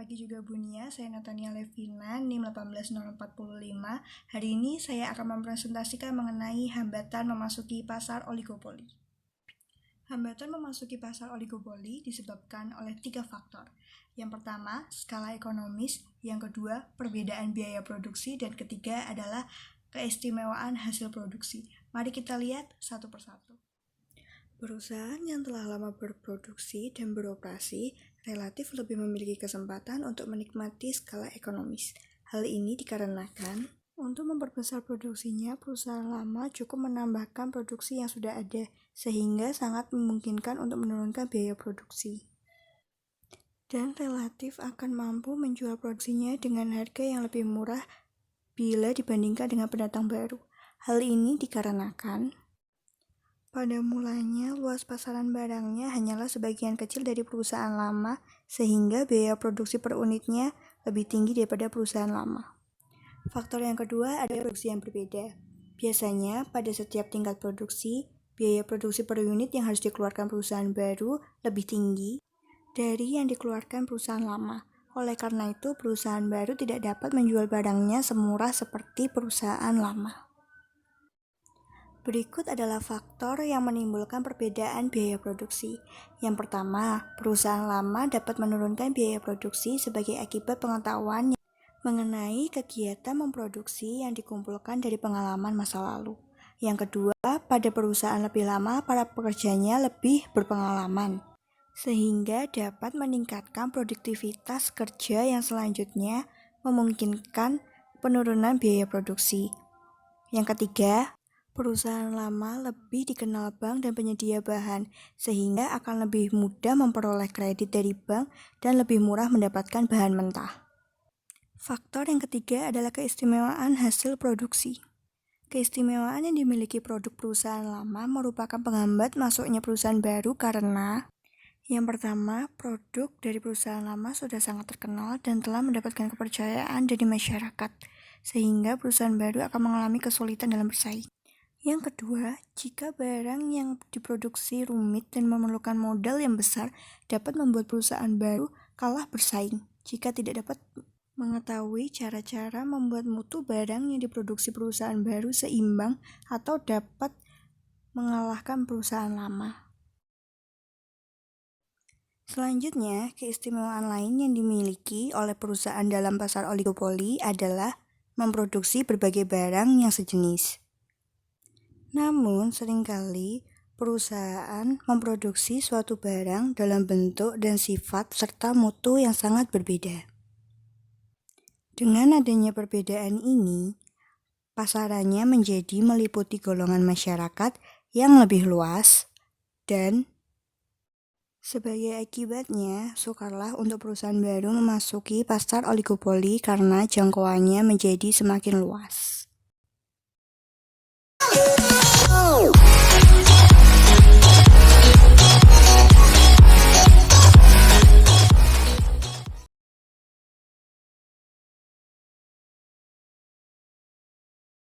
pagi juga Bunia, saya Natania Levina, NIM 18045. Hari ini saya akan mempresentasikan mengenai hambatan memasuki pasar oligopoli. Hambatan memasuki pasar oligopoli disebabkan oleh 3 faktor. Yang pertama, skala ekonomis, yang kedua, perbedaan biaya produksi, dan ketiga adalah keistimewaan hasil produksi. Mari kita lihat satu persatu. Perusahaan yang telah lama berproduksi dan beroperasi relatif lebih memiliki kesempatan untuk menikmati skala ekonomis. Hal ini dikarenakan untuk memperbesar produksinya, perusahaan lama cukup menambahkan produksi yang sudah ada, sehingga sangat memungkinkan untuk menurunkan biaya produksi. Dan relatif akan mampu menjual produksinya dengan harga yang lebih murah bila dibandingkan dengan pendatang baru. Hal ini dikarenakan pada mulanya, luas pasaran barangnya hanyalah sebagian kecil dari perusahaan lama, sehingga biaya produksi per unitnya lebih tinggi daripada perusahaan lama. Faktor yang kedua adalah produksi yang berbeda. Biasanya, pada setiap tingkat produksi, biaya produksi per unit yang harus dikeluarkan perusahaan baru lebih tinggi dari yang dikeluarkan perusahaan lama. Oleh karena itu, perusahaan baru tidak dapat menjual barangnya semurah seperti perusahaan lama. Berikut adalah faktor yang menimbulkan perbedaan biaya produksi. Yang pertama, perusahaan lama dapat menurunkan biaya produksi sebagai akibat pengetahuan mengenai kegiatan memproduksi yang dikumpulkan dari pengalaman masa lalu. Yang kedua, pada perusahaan lebih lama, para pekerjanya lebih berpengalaman, sehingga dapat meningkatkan produktivitas kerja yang selanjutnya memungkinkan penurunan biaya produksi. Yang ketiga, perusahaan lama lebih dikenal bank dan penyedia bahan, sehingga akan lebih mudah memperoleh kredit dari bank dan lebih murah mendapatkan bahan mentah. Faktor yang ketiga adalah keistimewaan hasil produksi. Keistimewaan yang dimiliki produk perusahaan lama merupakan penghambat masuknya perusahaan baru karena yang pertama, produk dari perusahaan lama sudah sangat terkenal dan telah mendapatkan kepercayaan dari masyarakat, sehingga perusahaan baru akan mengalami kesulitan dalam bersaing. Yang kedua, jika barang yang diproduksi rumit dan memerlukan modal yang besar dapat membuat perusahaan baru kalah bersaing jika tidak dapat mengetahui cara-cara membuat mutu barang yang diproduksi perusahaan baru seimbang atau dapat mengalahkan perusahaan lama. Selanjutnya, keistimewaan lain yang dimiliki oleh perusahaan dalam pasar oligopoli adalah memproduksi berbagai barang yang sejenis. Namun, seringkali perusahaan memproduksi suatu barang dalam bentuk dan sifat serta mutu yang sangat berbeda. Dengan adanya perbedaan ini, pasarannya menjadi meliputi golongan masyarakat yang lebih luas dan sebagai akibatnya, sukarlah untuk perusahaan baru memasuki pasar oligopoli karena jangkauannya menjadi semakin luas.